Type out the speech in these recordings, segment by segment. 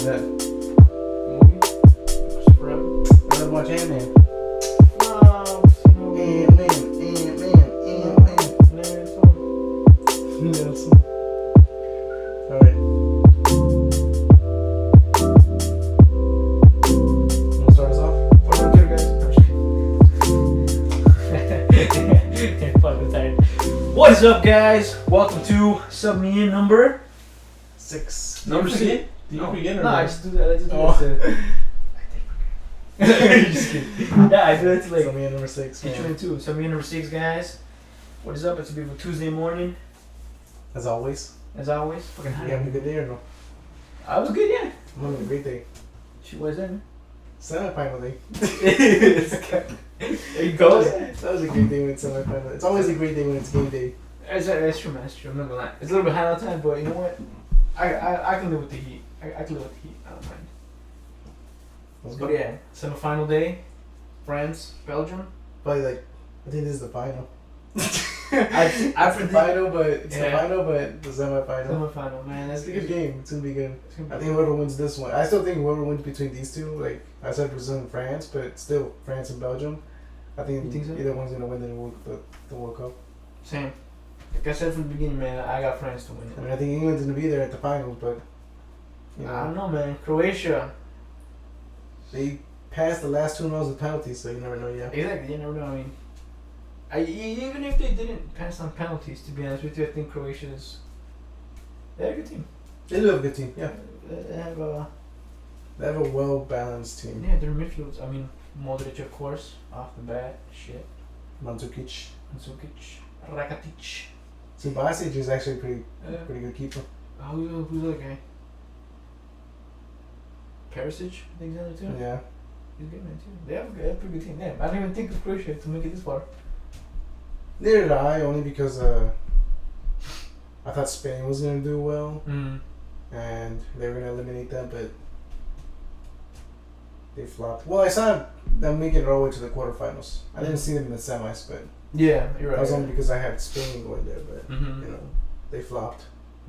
that? Movie? Forever? I never watch Ant-Man. Nelson. Alright. Wanna start us off? What is up, guys? Welcome to Sub Me In number 6. Number 6. Do you forget or No, not? I just do that. I just do Oh. that. Just kidding. Yeah, I do that to like. Sub Me In number 6. Get you in too. Sub Me In number 6, guys. What is up? It's a beautiful Tuesday morning, As always. as always. Fucking You hot. having a good day or no? I was good, yeah. I'm having a great day. She was in. Semi-final day. There you go. That was a great day when it's semi-final. It's always a great day when it's game day. That's true, man. That's true. I'm not gonna lie. It's a little bit hot outside, but you know what? I can live with the heat. I can live with the heat. I don't mind. Let's But go. yeah, semi-final day. France, Belgium. Probably like, I think this is the final. I It's the predict final, but it's the Yeah. final, but the semi-final. semi-final, man. That's It's a good game. It's gonna be good. It's gonna be I think whoever wins this one, I still think whoever wins between these two, like I said, Brazil and France, but still France and Belgium. I think, You think so? either one's gonna win the World Cup. Same. Like I said from the beginning, man, I got France to win I it. mean, I think England's gonna be there at the finals, but you I know, don't know, man. Croatia. they passed the last 2 rounds of penalties, so you never know yet. Exactly. You never know. I mean, even if they didn't pass on penalties, to be honest with you, I think Croatia's. They're a good team. They do have a good team, yeah. They have They have a well balanced team. yeah, their midfields. I mean, Modric, of course, off the bat. Shit. Mandzukic, Mandzukic, Rakitic. Subasic is actually pretty good keeper. Who's the other guy? Perisic, I think he's the other too. Yeah. He's a good man too. They have a pretty good team. Damn, I didn't even think of Croatia to make it this far. Neither did I, only because I thought Spain was gonna do well. And they were gonna eliminate them, but they flopped. Well, I saw them make it all the way to the quarterfinals. I didn't see them in the semis, but Yeah, you're right. that was only because I had Spain going there. But Mm-hmm. you know, they flopped.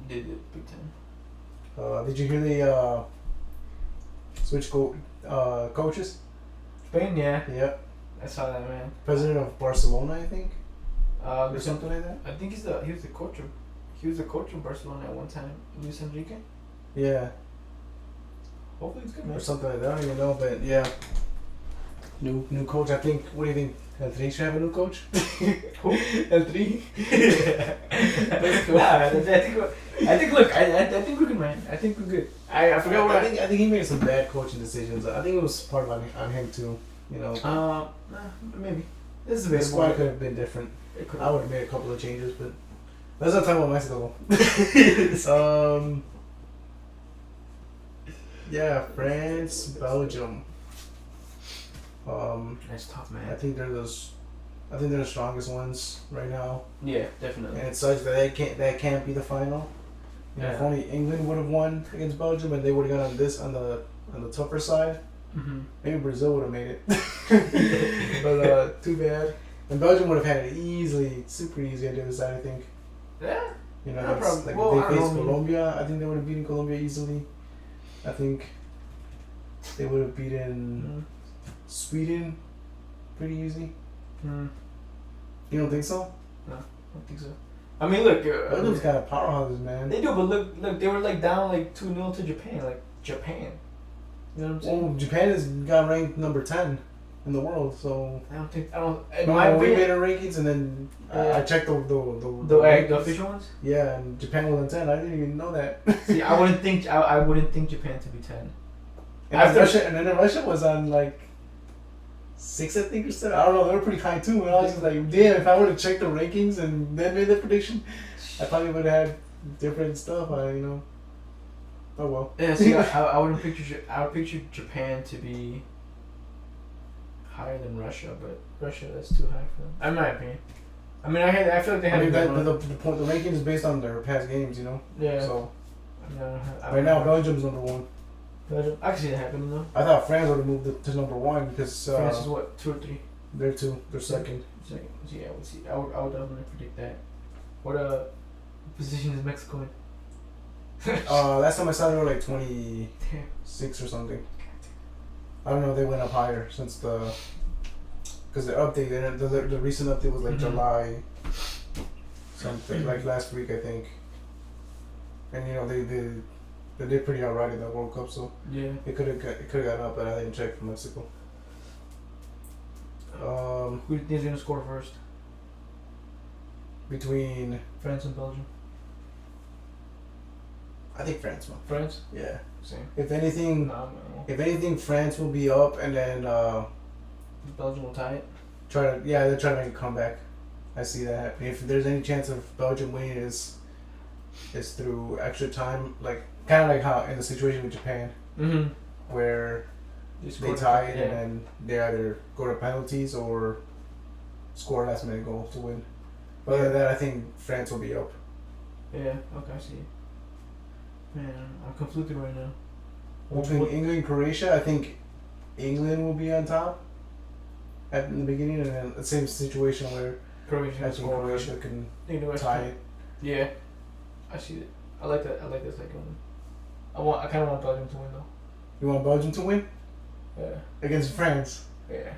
Did it big time. Did you hear they switch coaches? Spain, yeah, Yep. I saw that, man. President of Barcelona, I think, or Luis something like that. I think he was the coach of Barcelona at one time. Luis Enrique. Yeah, Hopefully it's good, or man. something like that. I don't even know, but yeah. New coach. I think. What do you think? El should have a new coach. Who? El3. Nah, I think. Look, I think we're good, man. I think we're good. I forgot what I think he made some bad coaching decisions. I think it was part of on him too. You know, maybe. This is the debatable. squad could have been different. It could I would have made a couple of changes, but let's not talk about Mexico. Yeah, France, Belgium. That's tough, I man. think they're the strongest ones right now, Yeah, definitely. and it sucks that that can't be the final. You know, if Yeah. only England would have won against Belgium, and they would have gone on the tougher side. Mm-hmm. Maybe Brazil would have made it, but too bad. And Belgium would have had it easily, super easy on the other side. I think. Yeah. You know, No it's problem. like Well, if I they don't faced know, Colombia, I think they would have beaten Colombia easily. I think they would have beaten Sweden pretty easy. Mm. You don't think so? I don't think so. I mean, look. Belgium's got powerhouses, man. They do, but look, they were like down like 2-0 to Japan, like Japan. You know what I'm saying? Well, Japan has got ranked number 10 in the world, so. I don't. In No, my we made opinion, our rankings, and then Yeah. I checked the the official ones. Yeah, and Japan was on 10. I didn't even know that. See, I wouldn't think Japan to be 10. And then Russia was on like 6, I think, or 7. I don't know. They were pretty high too. And I was just like, damn, if I would have checked the rankings and then made the prediction, I probably would have had different stuff. Oh well. Yeah, see, I wouldn't picture. I would picture Japan to be higher than Russia, but Russia, that's too high for them. In my opinion. I mean, I feel like they have. The ranking is based on their past games, Yeah. So I right now, Belgium's number 1. Belgium. I can see that happening though. I thought France would have moved it to number 1 because France is what, 2 or 3. they're 2. They're second. Second. So yeah, we'll see. I would definitely predict that. What position is Mexico in? Last time I saw they were like 26 or something. I don't know if they went up higher since because the update, the recent update was like July something, like last week I think. And you know they did pretty alright in that World Cup, so yeah, it could have gotten up, but I didn't check for Mexico. Who do you think is gonna score first? Between France and Belgium. I think France, man. France. Yeah. Same. If anything, France will be up, and then Belgium will tie it. they're trying to make a comeback. I see that. If there's any chance of Belgium winning, is through extra time, like kind of like how in the situation with Japan, where they tie it and then they either go to penalties or score a last minute goal to win. But other than that, I think France will be up. Yeah. Okay, I see. Man, I'm conflicted right now. Between England and Croatia, I think England will be on top in the beginning, and then the same situation where Croatia can tie it. Yeah, I see it. I like that. I like the second one. I kind of want Belgium to win though. You want Belgium to win? Yeah. Against France? Yeah.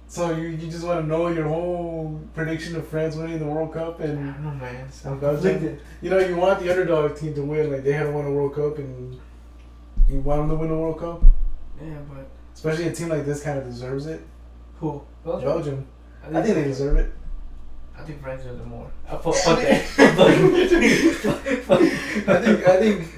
So you just want to know your whole prediction of France winning the World Cup and I don't know, man. I'm conflicted. You know, you want the underdog team to win, like they haven't won a World Cup, and you want them to win the World Cup. Yeah, but especially a team like this kind of deserves it. Who? Belgium. I think they deserve it. I think France deserves it more. Fuck that.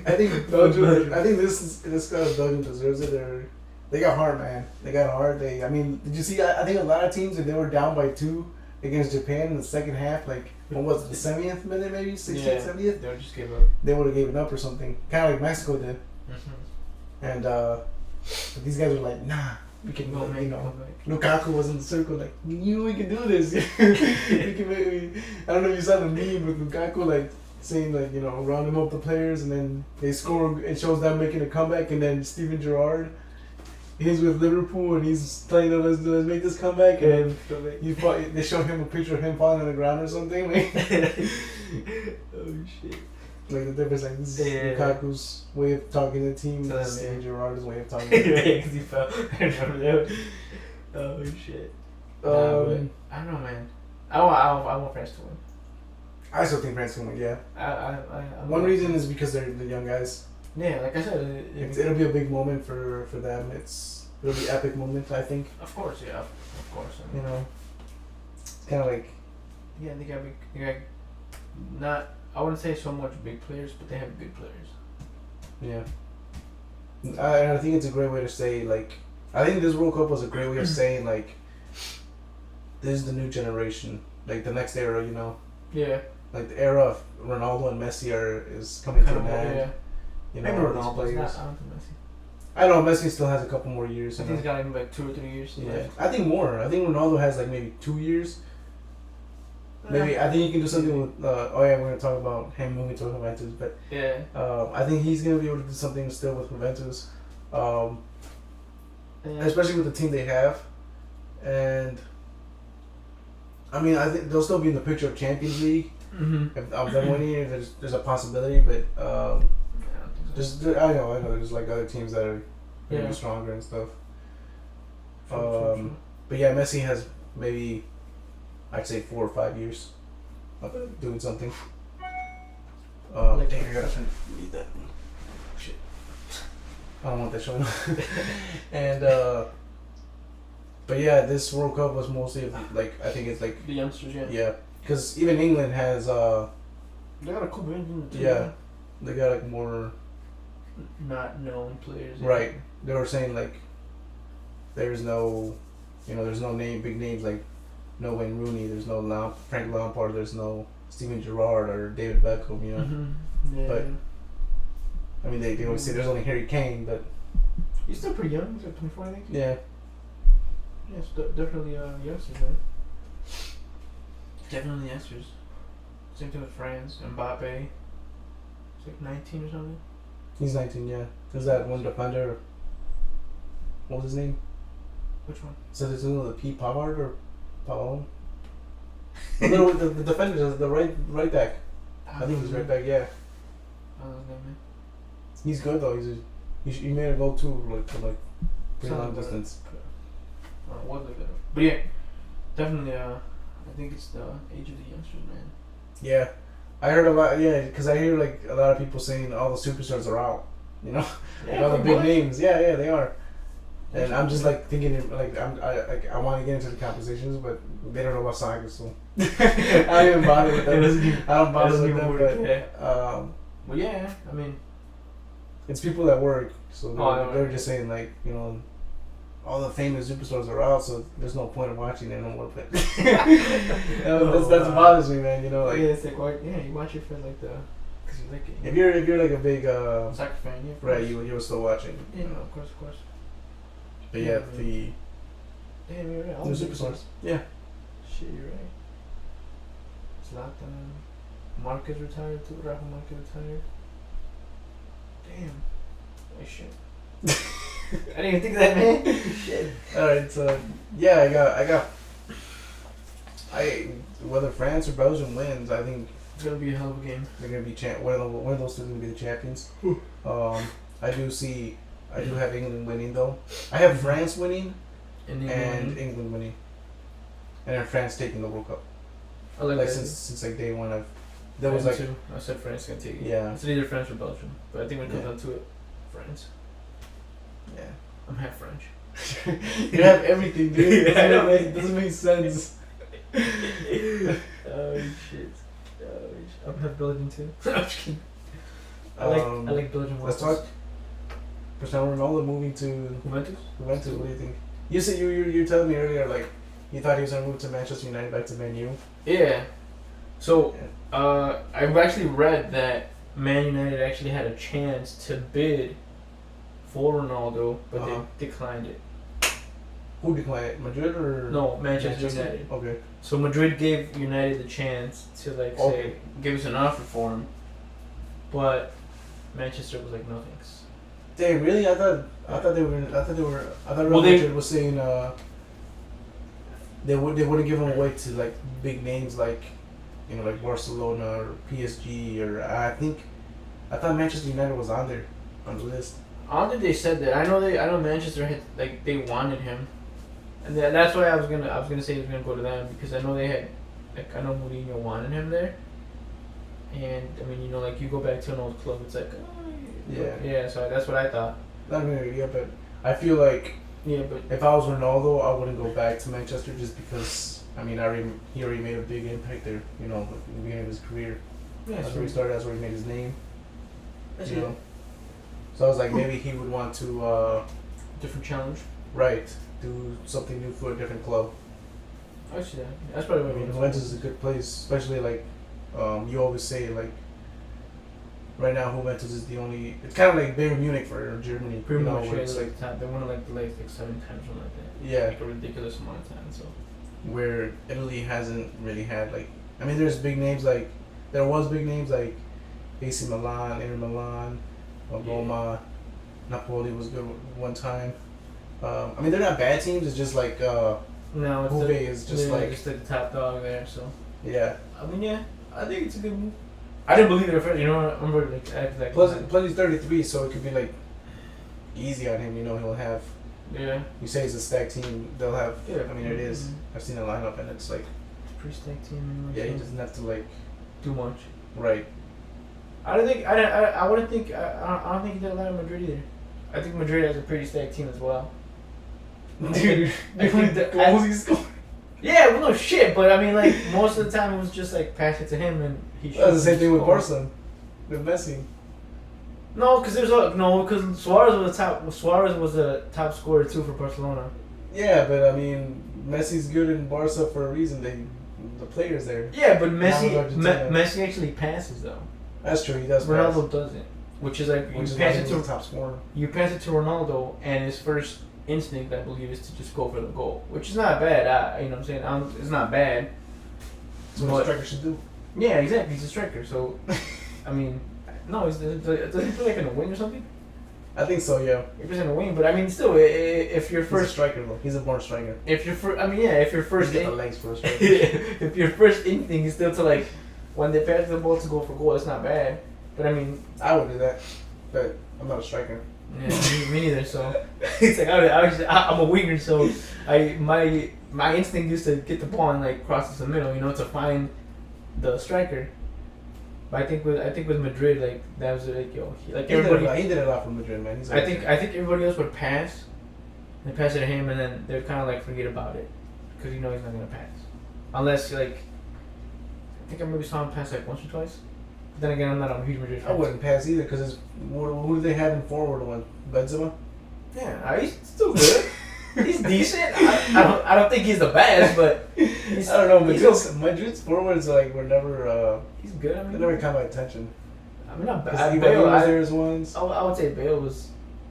I think Belgium. I think this Belgium deserves it. They got heart, man. They got heart. I mean, did you see? I think a lot of teams, if they were down by 2 against Japan in the second half, like what was it, the 70th minute, maybe 60th, 70th? They would just give up. They would have given up or something, kind of like Mexico did. And but these guys were like, nah, we can go. You know, Lukaku was in the circle, like we can do this. We can make. I don't know if you saw the meme with Lukaku, like saying like rounding up the players, and then they score. It shows them making a comeback, and then Steven Gerrard. He's with Liverpool and he's telling them let's make this comeback, and they show him a picture of him falling on the ground or something. Like, oh shit! Like the difference, like this is Lukaku's way of talking to the team, and Steven Gerrard's way of talking. Because he fell. I remember that. Oh shit! I don't know, man. I want France to win. I still think France can win. Yeah. One reason is because they're the young guys. Yeah, like I said, it'll be a big moment for them. It'll be an epic moment, I think. Of course, yeah, of course. It's kind of like. Yeah, they got not. I wouldn't say so much big players, but they have good players. Yeah. I think it's a great way to say, like, I think this World Cup was a great way of saying, like, this is the new generation, like the next era, Yeah. Like the era of Ronaldo and Messi is coming to an end. Yeah. Maybe Ronaldo, but not. I don't think Messi. I know Messi still has a couple more years. I think he's got like 2 or 3 years. Yeah, left. I think more. I think Ronaldo has like maybe 2 years. Maybe I think he can do something with. We're gonna talk about him moving to Juventus, but yeah. I think he's gonna be able to do something still with Juventus, especially with the team they have, and I mean I think they'll still be in the picture of Champions League. If of them winning, there's a possibility, but I know there's like other teams that are maybe stronger and stuff. True. But yeah, Messi has maybe I'd say 4 or 5 years of doing something. Dang, I gotta read that. Shit. I don't want that showing up. And but yeah, this World Cup was mostly like I think it's like the youngsters, yeah, because even England has they got a cool brand too. Yeah, they got like more not known players. Right. They were saying like there's no big names like no Wayne Rooney, there's no Frank Lampard, there's no Steven Gerrard or David Beckham, Yeah. But I mean they always say there's only Harry Kane, but he's still pretty young. He's like 24, I think. Yeah. Yeah, it's definitely youngsters, right? Definitely youngsters. Same thing with France, Mbappe. He's like 19 or something. He's 19, yeah. There's that one defender. What was his name? Which one? So there's another P. Pavard or Pavon? The defender, the right back. I think he's right back. Yeah. I love that man. He's good though. He made a goal too, like for like pretty long Something like distance. I don't know what they got. But yeah, definitely. I think it's the age of the youngsters, man. Yeah, I heard about because I hear like a lot of people saying all the superstars are out. You know, like all the big names. Yeah, they are. And I'm just like thinking like I want to get into the compositions, but they don't know about soccer, so I don't even bother with them. I don't bother with them, but well, yeah, I mean, it's people that work, so they're right. just saying like all the famous superstars are out, so there's no point of watching it no more. But that's what bothers me, man. You know, like yeah, it's like you watch it for like because you like it. If you're like a big soccer fan, yeah, right, you're still watching. Yeah, no, of course. But yeah, damn, you're right. the superstars. Yeah. Shit, you're right. Zlatan, Marquez retired too. Rafa Marquez retired. Damn. Oh shit. I didn't even think of that, man. Shit. All right, so yeah, whether France or Belgium wins, I think it's gonna be a hell of a game. They're gonna be one of those two is gonna be the champions. I do have England winning though. I have France winning and England winning, and then France taking the World Cup. I like that. Since like day one, I said France gonna take it. Yeah. It's either France or Belgium, but I think when it comes down to it, France. Yeah. I'm half French. You have everything, dude. It doesn't make sense. Oh shit. I'm half Belgian too. I'm just kidding. I like Belgium. Let's talk. Cristiano Ronaldo moving to Juventus. What do you think? You said you telling me earlier like you thought he was gonna move to Manchester United back to Man U. Yeah. So I've actually read that Man United actually had a chance to bid for Ronaldo, but they declined it. Who declined it? Madrid or no? Manchester United. Okay. So Madrid gave United the chance to say give us an offer for him, but Manchester was like no thanks. Damn, really? I thought Madrid was saying they wouldn't give him away to like big names like like Barcelona or PSG or I thought Manchester United was on the list. I don't think they said that. I know Manchester had they wanted him, and that's why I was gonna say he was gonna go to them because I know they had I know Mourinho wanted him there, and I mean you go back to an old club, it's like yeah. So that's what I thought. Not really, yeah, but I feel like but if I was Ronaldo, I wouldn't go back to Manchester just because he already made a big impact there. In the beginning of his career. Yeah, that's where he started. That's where he made his name. That's you know. So I was like, maybe he would want to different challenge. Right, do something new for a different club. I see that. That's probably what I mean. Juventus is a good place, especially like you always say like. Right now, Juventus is the only. It's kind of like Bayern Munich for Germany. Pretty much, it's like they won like the league like 7 times, something like that. Yeah, like a ridiculous amount of time. So where Italy hasn't really had like. I mean, there's big names like there was big names like AC Milan, Inter Milan, Roma, Napoli was good one time. I mean, they're not bad teams. It's just like no, Juve is just just the top dog there. So yeah. I mean, I think it's a good move. I didn't believe it at first, I remember like Plus he's 33, so it could be like easy on him. He'll have. Yeah. You say it's a stacked team. They'll have. Yeah. I mean, it is. I've seen the lineup, and it's like. It's a pretty stacked team. Yeah, he doesn't have to like. Do much. Right. I don't think. I wouldn't think. I don't think he did a lot of Madrid either. I think Madrid has a pretty stacked team as well. Dude, goals he scored. Yeah, well, no shit, but I mean, like most of the time it was just like pass it to him and he. That's the same thing with Barca, with Messi. No, because Suarez was the top scorer too for Barcelona. Yeah, but I mean, Messi's good in Barca for a reason. The players there. Yeah, but Messi actually passes though. That's true. He does. Ronaldo doesn't, which is like you pass it to top scorer. You pass it to Ronaldo, and his first instinct, I believe, is to just go for the goal, which is not bad. You know what I'm saying? It's not bad. That's what a striker should do. Yeah, exactly. He's a striker, so I mean, no, doesn't he play like in a wing or something? I think so. Yeah. He plays in a wing, but I mean, still, if you're first striker though, he's a born striker. If you're if your first the legs for a striker. If your first instinct is still to like when they pass the ball to go for goal, it's not bad. But I mean, I would do that, but I'm not a striker. yeah, me neither. So it's like I'm a winger, so my instinct is to get the ball and like cross the middle, to find the striker. But I think with Madrid, like that was like He did a lot for Madrid, man. I think everybody else would pass. They pass it to him, and then they're kind of like forget about it because he's not gonna pass unless like I think I maybe saw him pass like once or twice. But then again, I'm not a huge Madrid fan. I wouldn't pass either because who do they have in forward one? Benzema. Yeah, he's still good. He's decent. I don't think he's the best, but I don't know. Madrid's forwards were never. He's good. I mean, they never caught my attention. I mean, not Bale bad. was there as once. I would say Bale was.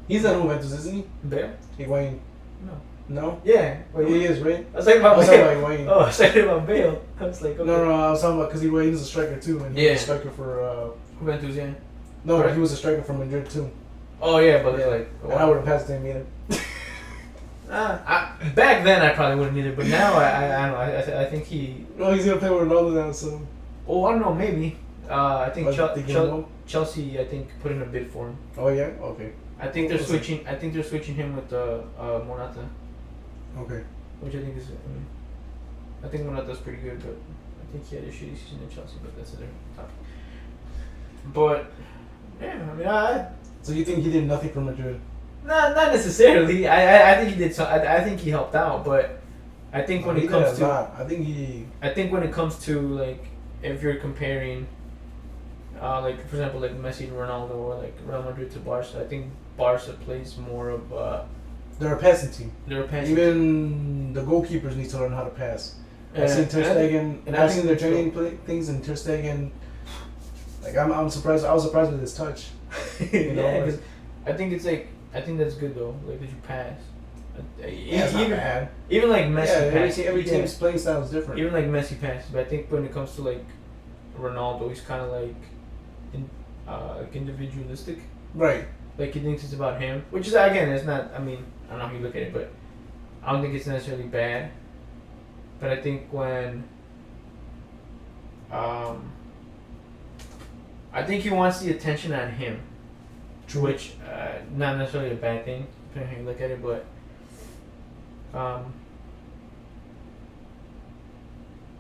He's at Juventus, isn't he? Bale? Higuain. No. No? Yeah. Wait, he is, right? I was talking about Bale. Higuain. Oh, I was talking about Bale. I was like, okay. No, I was talking about because Higuain's a striker too, and he was a striker for Juventus, yeah. No, right. He was a striker for Madrid too. Oh yeah, but like, and I wouldn't pass to him either. Back then I probably wouldn't either, but now I don't know. I think he. Well, he's gonna play with Ronaldo now, so. Oh, I don't know. Maybe. I think Chelsea. I think put in a bid for him. Oh yeah. Okay. I think they're switching. I think they're switching him with Morata. Okay. Which I think is. I think Morata's pretty good, but I think he had a shitty season in Chelsea. But that's a different topic. But yeah, I mean, So you think he did nothing for Madrid? Not necessarily. I think he did. I think he helped out, but I think when it comes to, I think when it comes to like, if you're comparing, like for example, like Messi and Ronaldo, or like Real Madrid to Barca, I think Barca plays more of. They're a passing team. They're a passing. Even the goalkeepers need to learn how to pass. I've seen Ter Stegen, and I've seen their training things, and Ter Stegen. Like I'm surprised. I was surprised with his touch. Yeah, because I think it's like. I think that's good though, like that you pass. Yeah, it's not bad. Even like Messi passes. Every team's playing style is different. Even like Messi passes, but I think when it comes to like Ronaldo, he's kind of like, like individualistic. Right. Like he thinks it's about him, which is again, it's not. I mean, I don't know how you look at it, but I don't think it's necessarily bad. But I think when, I think he wants the attention on him. True. Which, not necessarily a bad thing, depending on how you look at it, but,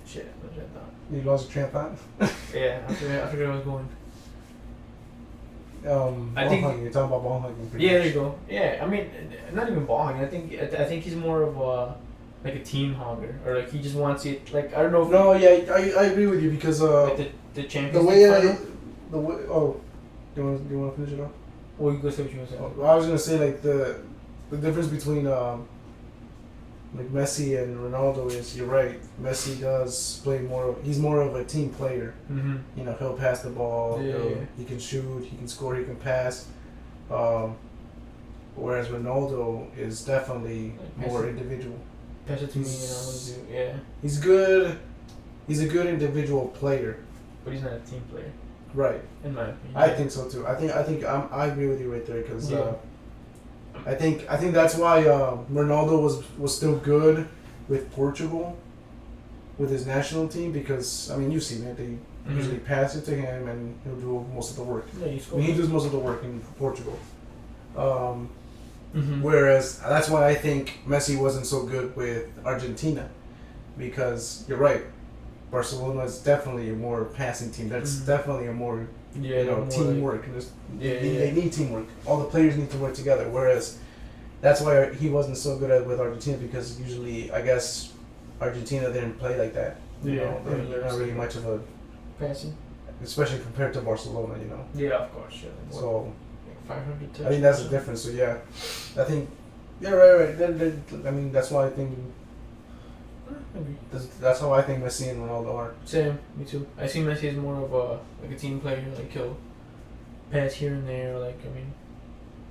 shit, what was I thought? You lost your train of thought? Yeah, I forgot where I was going. I think you're talking about ball hugging. Yeah, there you go. Yeah, I mean, not even ball hugging. I think he's more of a, like a team hogger, or like he just wants it. Like I don't know. I agree with you because like the Champions the way League do you want to finish it off? Well, you go say what you want to say. I was gonna say like the difference between like Messi and Ronaldo is you're right. Messi does play more. He's more of a team player. Mm-hmm. He'll pass the ball. Yeah. He can shoot. He can score. He can pass. Whereas Ronaldo is definitely like more individual. Pass it to me and I want to do. Yeah. He's good. He's a good individual player. But he's not a team player. Right. In my opinion. I think so too. I agree with you right there because I think that's why Ronaldo was still good with Portugal, with his national team because I mean you've seen it. They usually pass it to him and he'll do most of the work. Yeah, he does most of the work in Portugal. Whereas that's why I think Messi wasn't so good with Argentina because you're right. Barcelona is definitely a more passing team. That's definitely a more teamwork. Like, they need teamwork. All the players need to work together. Whereas that's why he wasn't so good with Argentina because usually I guess Argentina didn't play like that. They're not really much of a passing, especially compared to Barcelona. Yeah, of course. Yeah. So 500 touches. I think that's the difference. So yeah, I think right. I mean that's why I think. That's how I think Messi and Ronaldo are. Same, me too. I see Messi as more of a team player. Like he'll pass here and there. Like I mean,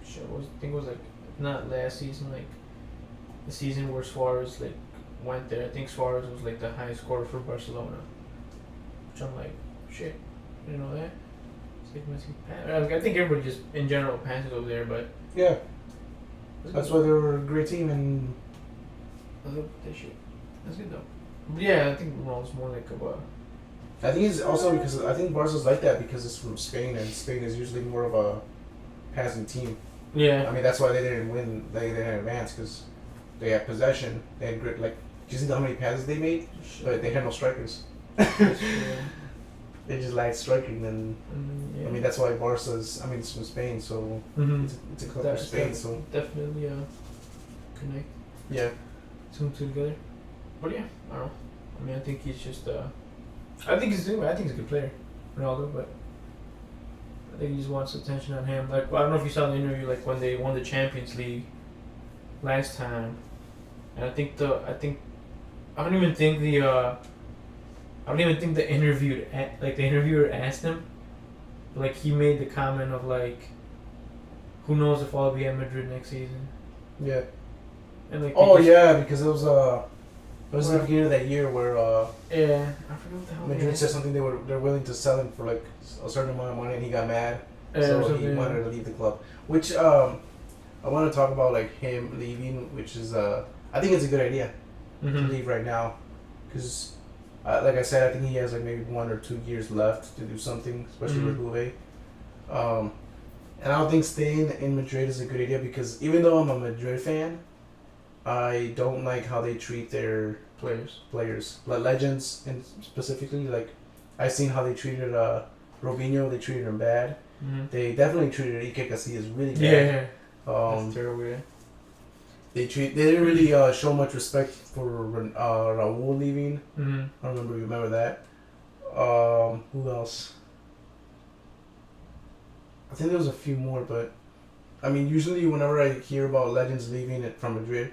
shit. I think it was like not last season. Like the season where Suarez like went there. I think Suarez was like the highest scorer for Barcelona. Which I'm like, shit. You know that? It's like Messi. I think everybody just in general passes over there, but yeah. That's why they were a great team and. I love that shit. That's good though. But yeah, I think Ronaldo's more like of a I think it's also because I think Barca's like that because it's from Spain and Spain is usually more of a passing team. Yeah. I mean that's why they didn't win. They didn't advance because they had possession. They had grit. Like, do you see how many passes they made? But they had no strikers. They just lacked striking, and yeah. I mean that's why Barca's. I mean it's from Spain, so it's a club from Spain. So definitely connect. Yeah. Two together. But yeah, I don't know. I mean, I think he's just. I think he's a good player, Ronaldo, but I think he just wants attention on him. Like, I don't know if you saw the interview, like when they won the Champions League last time, and I don't even think the interviewer asked him, but like he made the comment of like, who knows if I'll be at Madrid next season. Yeah. And like. Because it was the beginning of that year where yeah, I forgot what the hell. Madrid said something they're willing to sell him for like a certain amount of money, and he got mad, so he wanted to leave the club. Which I want to talk about like him leaving, which is I think it's a good idea to leave right now, because like I said, I think he has like maybe 1 or 2 years left to do something, especially with Juve. And I don't think staying in Madrid is a good idea because even though I'm a Madrid fan, I don't like how they treat their players, like legends, and specifically like I've seen how they treated Robinho. They treated him bad. They definitely treated Iker Casillas really bad. That's terrible. Yeah. They didn't really show much respect for Raul leaving. I don't remember that. Who else? I think there was a few more, but I mean, usually whenever I hear about legends leaving it from Madrid,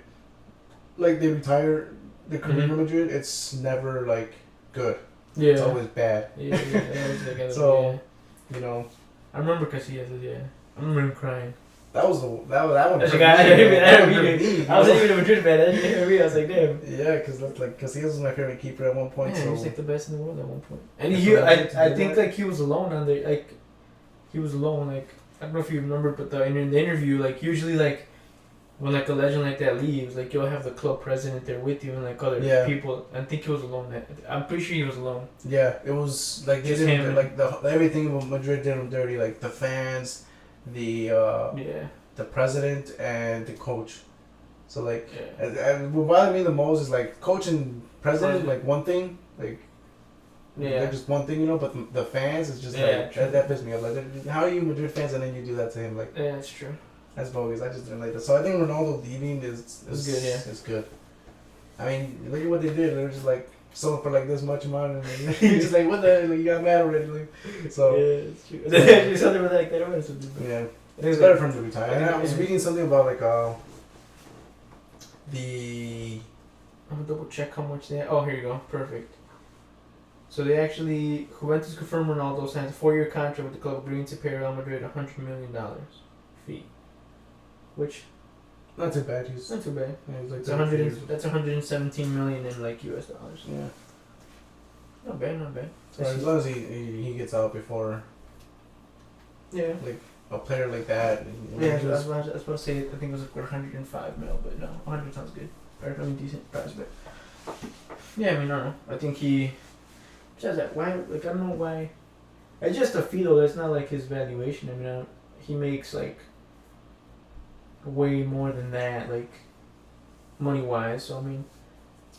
like they retire their career in Madrid, it's never like good. Yeah. It's always bad. So, you know. I remember Casillas. Yeah. I remember him crying. That one. I wasn't even a Madrid fan. I was like, damn. Yeah, because Casillas was my favorite keeper at one point. Yeah, so he was like the best in the world at one point. And I think like he was alone on the like. He was alone. Like, I don't know if you remember, but in the interview, like usually like when like a legend like that leaves, like you'll have the club president there with you and like other people. I think he was alone. I'm pretty sure he was alone. Yeah, it was like they did like everything about Madrid did him dirty, like the fans, the president and the coach. So like, what bothered me the most is like coach and president like one thing, like they're just one thing, you know. But the fans is just like that pissed me off. Like, how are you Madrid fans and then you do that to him? Like, yeah, that's true. That's bogus. I just didn't like that. So I think Ronaldo leaving is good. Yeah, it's good. I mean, look at what they did. They were just like sold for like this much amount, and you're just like, what the hell? Like, you got mad already. Like, so yeah, it's true. There's something with like that or something. Yeah, it's better for him to retire. And I was reading something about like the. I'm gonna double check how much they. Oh, here you go. Perfect. So they actually Juventus confirmed Ronaldo signs a 4-year contract with the club, agreeing to pay Real Madrid $100 million fee. Which, not too bad. Not too bad. Yeah, he's like that's 117 million in like US dollars. Yeah. Not bad. So as long as he gets out before. Yeah. Like a player like that. Yeah, I was about to say I think it was like 105 mil, but no, 100 sounds good. Or I mean decent price, but yeah, I mean I don't know. I think he just that why like I don't know why. It's just a fee though. That's not like his valuation. I mean he makes like way more than that, like money wise. So I mean,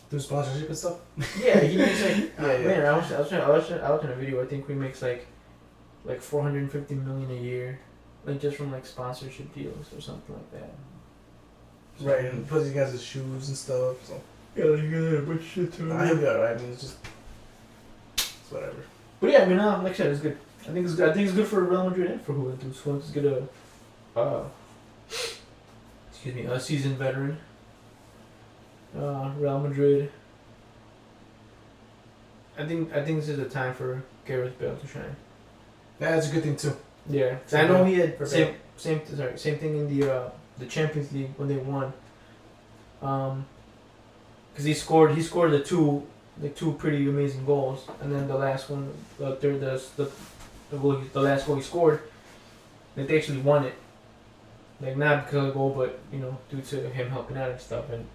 through sponsorship and stuff. Yeah, he makes like man. I was watching a video. I think he makes like 450 million a year, like just from like sponsorship deals or something like that. So, right, and plus he has his shoes and stuff. So yeah, you got a bunch of shit too. I he'll be alright. I mean, it's whatever. But yeah, I mean, like I said, it's good. I think it's good for Real Madrid and for Juventus. Juventus get a seasoned veteran. Real Madrid. I think this is a time for Gareth Bale to shine. Yeah, that's a good thing too. Yeah, I know he had same thing in the Champions League when they won. Because he scored the two pretty amazing goals, and then the last one, the last goal he scored, they actually won it. Like not because of the goal, but due to him helping out and stuff. And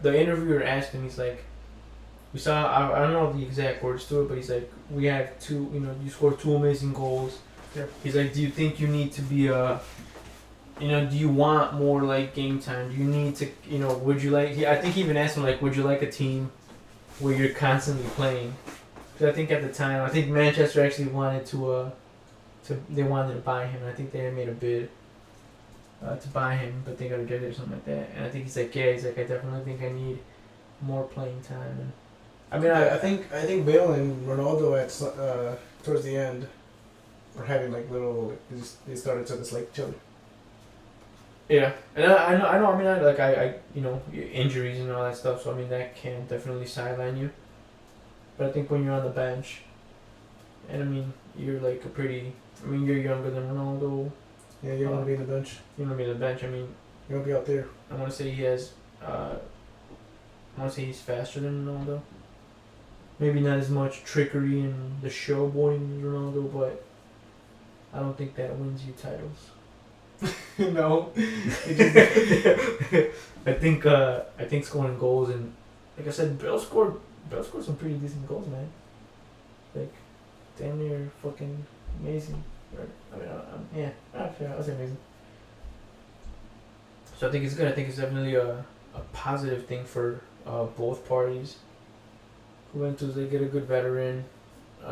the interviewer asked him, he's like, we saw. I don't know the exact words to it, but he's like, we have two. You know, you scored 2 amazing goals. Yeah. He's like, do you think you need to be a you know, do you want more like game time? Do you need to, you know, would you like? I think he even asked him like, would you like a team where you're constantly playing? Because I think at the time, I think Manchester actually wanted they wanted to buy him. I think they had made a bid to buy him, but they got rejected or something like that. And I think he's like, yeah, he's like, I definitely think I need more playing time. And I mean, I think Bale and Ronaldo at towards the end were having like little. They started to dislike each other. Yeah, and I know. I mean, I you know, injuries and all that stuff. So I mean, that can definitely sideline you. But I think when you're on the bench, and I mean, you're like you're younger than Ronaldo. Yeah, you don't want to be in the bench. You want to be on the bench. I mean, you want to be out there. I want to say he has. I want to say he's faster than Ronaldo. Maybe not as much trickery and the showboating as Ronaldo, but I don't think that wins you titles. No. I think scoring goals, and like I said, Bale scored some pretty decent goals, man. Like damn near fucking amazing. I mean, I'll say amazing. So I think it's good. I think it's definitely a positive thing for both parties. Juventus, they get a good veteran,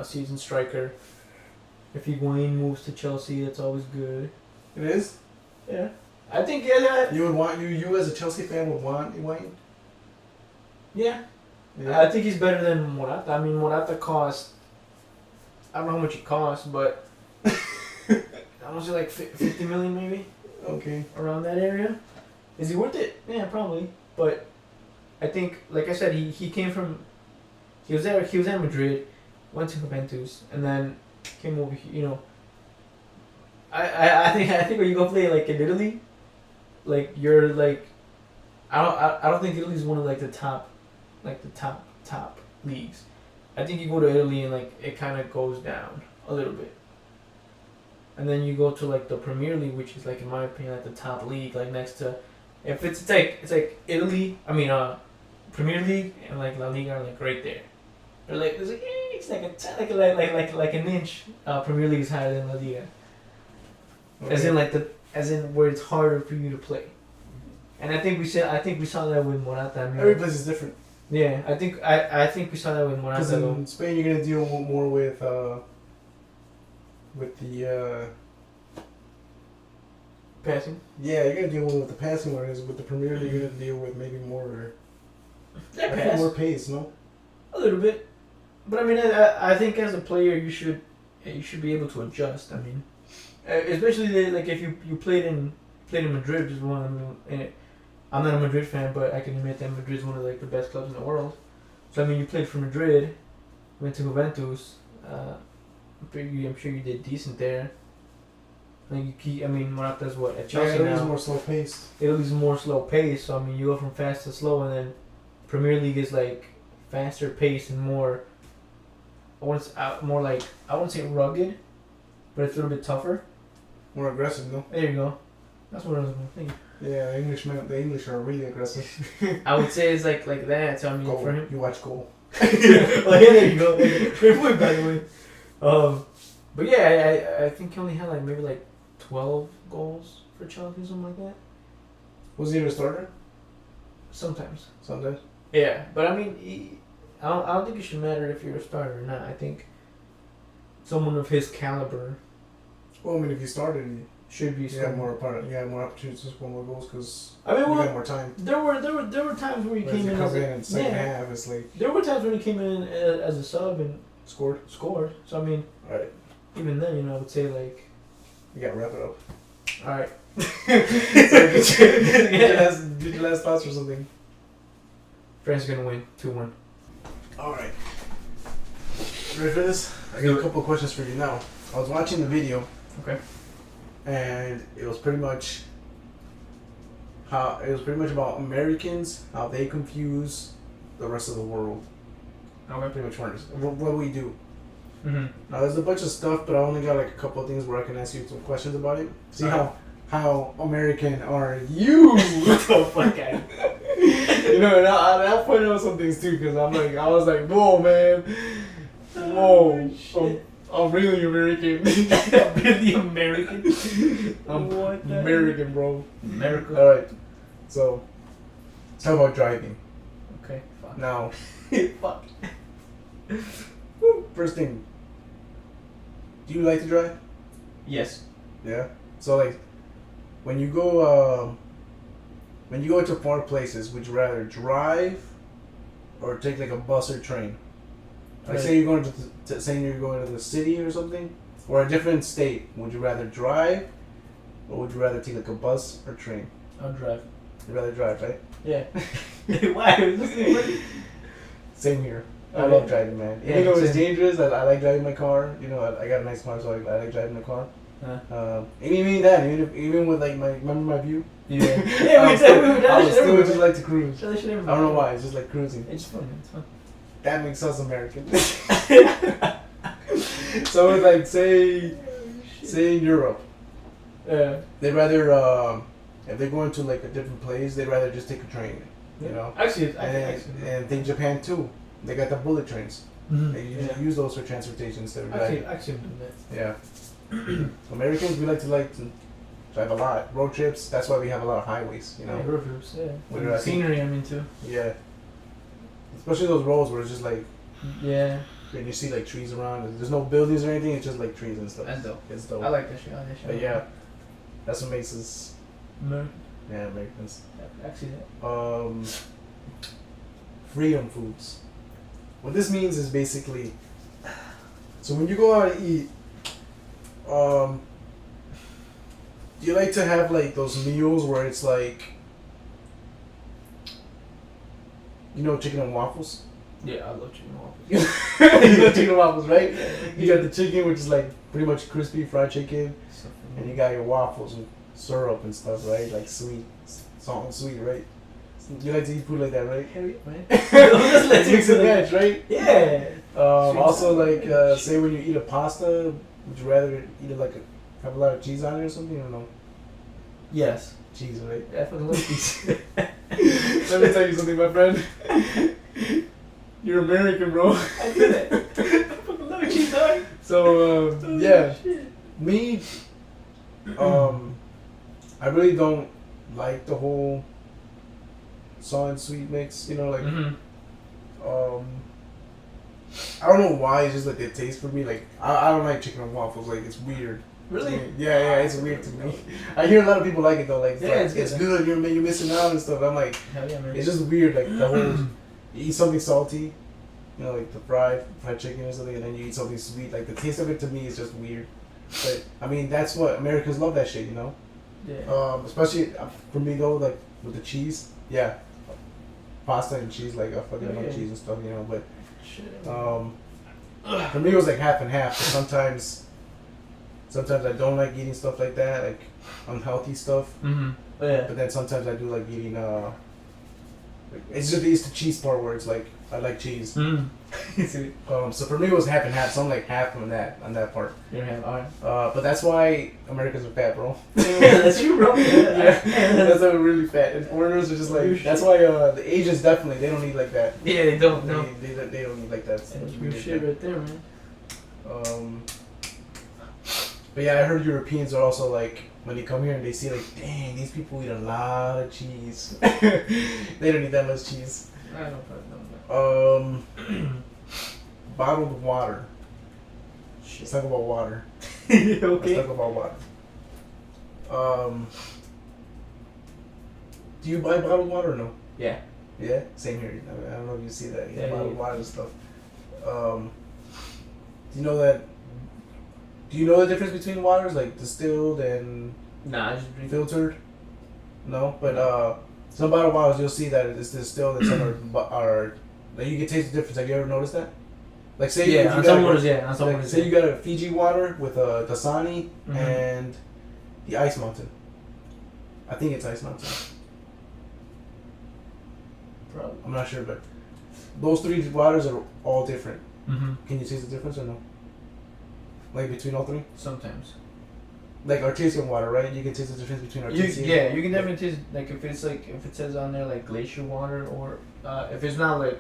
seasoned striker. If Higuain moves to Chelsea, that's always good. It is? Yeah. I think, yeah. You would want, you as a Chelsea fan would want Higuain? Yeah. Yeah. I think he's better than Morata. I mean, Morata cost, I don't know how much he costs, but I don't know, like 50 million maybe? Okay. Around that area. Is he worth it? Yeah, probably. But I think, like I said, he came from, he was at Madrid, went to Juventus, and then came over here, you know. I think when you go play like in Italy, like you're like, I don't think Italy's one of like the top leagues. I think you go to Italy and like it kind of goes down a little bit, and then you go to like the Premier League, which is like in my opinion like the top league, like next to, if it's like Italy, I mean Premier League and like La Liga are like right there. They're like it's like an inch. Premier League is higher than La Liga. Okay. As in where it's harder for you to play, and I think we saw that with Morata. I mean, every place is different. Yeah, I think we saw that with Morata. Because in Spain, you're gonna deal more with the passing. Yeah, you're gonna deal more with the passing, whereas with the Premier League, you're gonna deal with maybe more. More pace, no? A little bit, but I mean, I think as a player, you should be able to adjust. I mean. Especially like if you played in Madrid, which is one of them. I'm not a Madrid fan, but I can admit that Madrid is one of like the best clubs in the world. So I mean, you played for Madrid, went to Juventus. I'm sure you did decent there. Like Morata's what at Chelsea now. Italy's more slow paced. Italy's more slow paced, so I mean, you go from fast to slow, and then Premier League is like faster paced and more. I wouldn't say rugged, but it's a little bit tougher. More aggressive, no? There you go. That's what I was thinking. Yeah, the English are really aggressive. I would say it's like that. So I mean, Goal. for him, you watch Goal. Oh yeah, there you go. Great point, by the way. But yeah, I think he only had like maybe like 12 goals for Chelsea, something like that. Was he a starter? Sometimes. Yeah, but I mean, I don't think it should matter if you're a starter or not. I think someone of his caliber. Well, I mean, if you started, you should be. You have more opportunities to score more goals because you got more time. There were times where he came in as in second half. It's like there were times when he came in as a sub and scored. So I mean, right. Even then, I would say like, you gotta wrap it up. All right. So get your last thoughts or something. France gonna win 2-1. All right. Ready for this? I got a couple of questions for you now. I was watching the video. Okay. And it was pretty much about Americans, how they confuse the rest of the world. Okay. Pretty much what we do. Mm-hmm. Now there's a bunch of stuff, but I only got like a couple of things where I can ask you some questions about it. See how American are you? What the fuck? know, and I'll point out some things too, because I was like, whoa, man, whoa, I'm really American. I'm really American. I'm What the American, bro. America. All right, so let's talk about driving. Okay. Fuck. Now, Fuck. first thing, do you like to drive? Yes. Yeah. So like, when you go to far places, would you rather drive or take like a bus or train? Like Right. say you're going saying you're going to the city or something, or a different state. Would you rather drive, or would you rather take like a bus or train? I'll drive. You'd rather drive, right? Yeah. Why? Same here. I Okay. love driving, man. Yeah, Even though it's same. dangerous, I like driving my car. You know, I got a nice car, so I like driving the car. Huh. And even that, even with like remember my view? Yeah. Yeah, I would still everywhere. just like to cruise. I I don't know why. It's just like cruising. It's fun. It's fun. That makes us American. So it's like say in Europe, they'd rather if they're going to like a different place, they'd rather just take a train. You know. Actually, And think Japan too. They got the bullet trains. They use those for transportation instead of driving. Actually, that. Yeah. Americans, we like to drive a lot. Road trips. That's why we have a lot of highways. You know. Yeah, road trips. Yeah. What do I think? Scenery, I'm into. Yeah. Especially those roads where it's just like, Yeah. and you see like trees around. There's no buildings or anything. It's just like trees and stuff. That's dope. It's dope. I like that shit. I like that shit. But yeah, that's what makes us American. Americans. Actually, that. Freedom foods. What this means is basically, so when you go out to eat, do you like to have like those meals where it's like, you know, chicken and waffles? Yeah, I love chicken waffles. You love chicken and waffles, right? You got the chicken, which is like pretty much crispy fried chicken, and you got your waffles with syrup and stuff, right? Like sweet, salt and sweet, right? You like to eat food like that, right? Hell yeah, man. Let's mix and match, right? Yeah. Also, like, say when you eat a pasta, would you rather eat it like have a lot of cheese on it or something, or no? Yes. Cheese, right? Yeah, I fucking love cheese. Let me tell you something, my friend. You're American, bro. I did it. I fucking love cheese, dog. So, yeah, Shit. me, I really don't like the whole salt and sweet mix, you know, like, I don't know why, it's just like the taste for me, like, I don't like chicken and waffles, like, it's weird. Really? Yeah, it's weird to me. I hear a lot of people like it though, like, Yeah, it's good, you're missing out and stuff. I'm like, Hell yeah, man. it's just weird, like, the whole, you eat something salty, you know, like the fried chicken or something, and then you eat something sweet, like, the taste of it to me is just weird. But, I mean, that's what, Americans love that shit, you know? Yeah. Especially for me though, like, with the cheese, yeah. Pasta and cheese, like, I fucking love cheese and stuff, you know, but, Shit. for me it was like half and half, but sometimes I don't like eating stuff like that, like unhealthy stuff. Yeah. But then sometimes I do like eating. Like, it's the cheese part where it's like I like cheese. So for me it was half and half. So I'm like half on that part. You're half. Alright. But that's why Americans are fat, bro. That's you, bro. Yeah, that's why we're really fat. And foreigners are just Oh, like. That's why the Asians definitely they don't eat like that. Yeah, they don't. No. They don't eat like that. That's real shit right there, man. But yeah, I heard Europeans are also like, when they come here and they see like, dang, these people eat a lot of cheese. They don't eat that much cheese. I don't know. Bottled water. Let's talk about water. Okay. Let's talk about water. Do you buy bottled water or no? Yeah. Yeah? Same here. I don't know if you see that. Yeah, Bottled water and stuff. Do you know the difference between waters, like distilled and Nah, I just drink. filtered? No, but some bottled waters you'll see that it's distilled and some are like you can taste the difference. Have you ever noticed that? Like say Yeah, if on you some got waters, yeah. On some like, waters, say you got a Fiji water with a Dasani and the Ice Mountain. I think it's Ice Mountain. Probably. I'm not sure, but those three waters are all different. Mm-hmm. Can you taste the difference or no? Like between all three? Sometimes. like artesian water, right? You can taste the difference between artesian. You can definitely taste like if it's like if it says on there like glacier water or if it's not like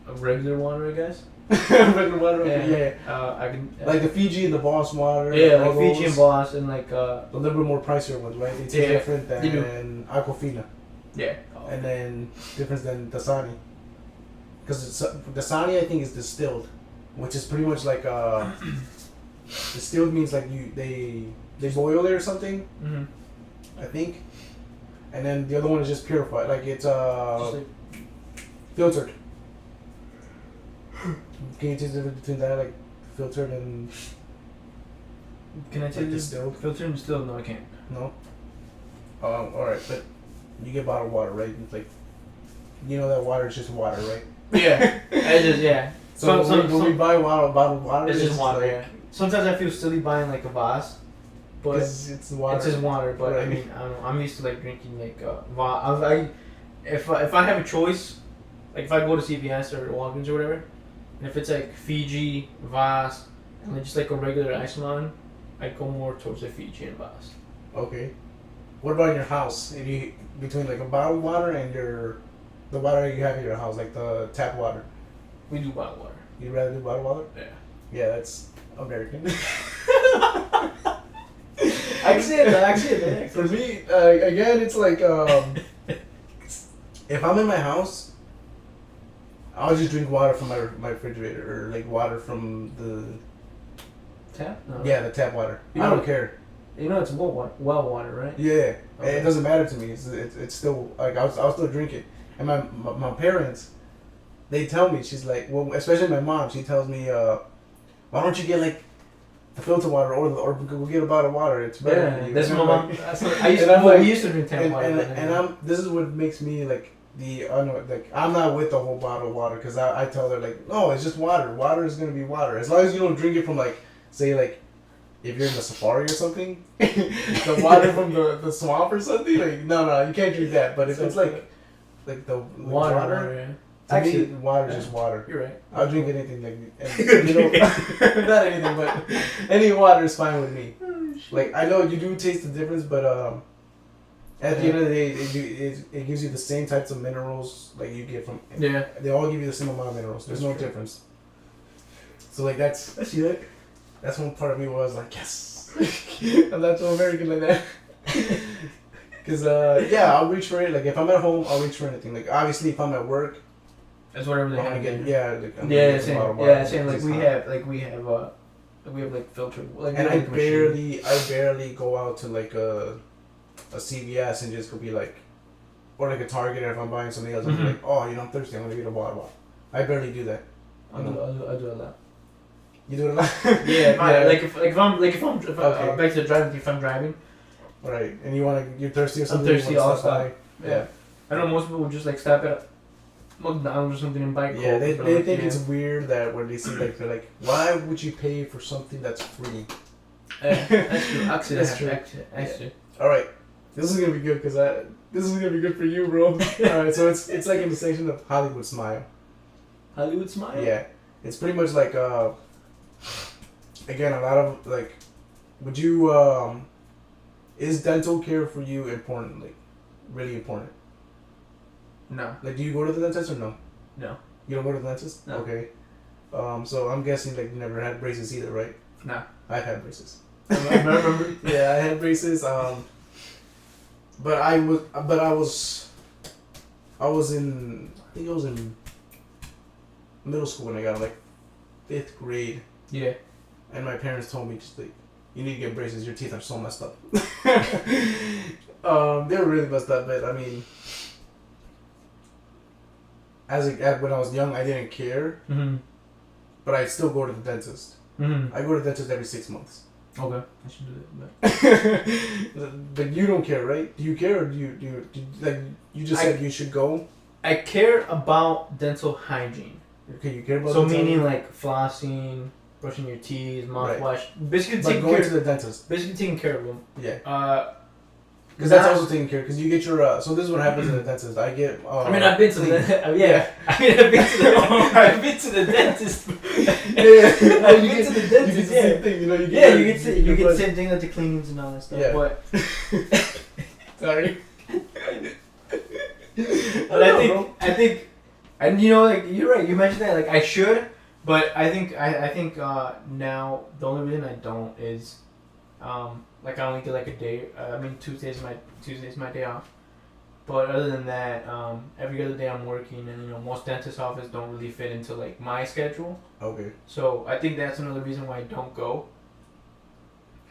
a regular water, I guess. Regular water, Yeah. I can like the Fiji and the Boss water. yeah, all like Fiji those. and Boss and like A little bit more pricier ones, right? They taste Yeah, different they do. than Aquafina, yeah. and then different than Dasani. Because Dasani, I think, is distilled, which is pretty much like distilled means like they boil it or something, Mhm. I think, and then the other one is just purified, like it's Just like, filtered. Can you taste the difference between that, like filtered and can I tell like you distilled? filtered and distilled? No, I can't. No? All right, but you get bottled water, right? It's like, you know that water is just water, right? Yeah, it's just yeah. So when we buy bottled water, It's just water. like, Yeah. Sometimes I feel silly buying like a Voss, but it's water. it's just water. But I Right. mean, I don't know. I'm used to like drinking like if I have a choice, like if I go to CVS or Walgreens or whatever, and if it's like Fiji, Voss, and then just like a regular ice lemon, I go more towards the Fiji and Voss. Okay. What about in your house? If you between like a bottled water and the water you have in your house, like the tap water, We do bottled water. you'd rather do bottled water? Yeah. Yeah, that's American. I can see it. I can see it. For me, again, it's like if I'm in my house, I'll just drink water from my refrigerator or like water from the Tap? No. the tap water. You I know- don't care. You know it's well water, right? Yeah, Okay. it doesn't matter to me. It's still like I'll still drink it. And my parents, they tell me, she's like, well, especially my mom, she tells me, why don't you get like the filter water or go get a bottle of water? It's better for Yeah, you. that's And my I'm mom. like- That's what, I used and to. I'm Well, like- we used to drink tap and, water. and this is what makes me like I'm not with the whole bottle of water because I tell her like, no, it's just water. Water is gonna be water as long as you don't drink it from like, say like, if you're in the safari or something, the water from the swamp or something. Like no, you can't drink that. But if it's like the water, Yeah. to Actually, me, water is just water. You're right. I'll drink anything like not anything, but any water is fine with me. Like I know you do taste the difference, but at the end of the day, it gives you the same types of minerals like you get from. Yeah. They all give you the same amount of minerals. There's no That's true. difference. So like that's I see that. that's one part of me where I was like, yes, I'm not so American like that. Cause I'll reach for it. Like if I'm at home, I'll reach for anything. Like obviously, if I'm at work, That's whatever they I'm gonna have. get like, I'm gonna Yeah, get a same. bottle of water. Yeah, same. Like It's we fine. have like filtered. Like And we I have, like, a machine. barely go out to like a CVS and just go be like, or like a Target, or if I'm buying something else, I'm Mhm. like, oh, I'm thirsty, I'm gonna get a bottle of water. I barely do that. I do a lot. You do it a lot. Yeah, Yeah. if I'm Okay. back to driving. If I'm driving, Right, and you're thirsty or I'm something. thirsty. you wanna I'll stop stop. by. Yeah. I know most people would just like stop at McDonald's or something and buy Coke. Yeah, they or, think yeah. it's weird that when they see like they're like, why would you pay for something that's free? Yeah, that's true. Actually, That's true. Actually. All right, this is gonna be good because this is gonna be good for you, bro. All right, so it's like in the section of Hollywood Smile. Hollywood Smile. Yeah, it's pretty much like again a lot of like, would you is dental care for you important? Like, really important? No. Like, do you go to the dentist or no? No. You don't go to the dentist? No. Okay. So I'm guessing like you never had braces either, right? No. I've had braces. I remember. Yeah, I had braces. But I was in, I think I was in middle school when I got like 5th grade, Yeah. and my parents told me just like, you need to get braces. Your teeth are so messed up. They were really messed up, but I mean, when I was young, I didn't care, Mhm. but I still go to the dentist. Mhm. I go to the dentist every 6 months. Okay. I should do that. But you don't care, right? Do you care, or do you like you just said you should go? I care about dental hygiene. Okay, you care about So the meaning like flossing, brushing your teeth, mouthwash, basically like taking going care. to the dentist. Basically taking care of them. Yeah. Because that's also taken care. Because you get your so this is what happens in the dentist. I get. I mean, I've been to the I mean, I've been to the dentist. Yeah, I've been to the dentist. You get the same thing, you know. You get the same thing like the cleanings and all that stuff. Yeah. But sorry. But I think, and you know, like you're right. You mentioned that, like I should, but I think now the only reason I don't is, like I only get like a day. I mean, Tuesday's my day off. But other than that, every other day I'm working, and you know most dentist offices don't really fit into like my schedule. Okay. So I think that's another reason why I don't go.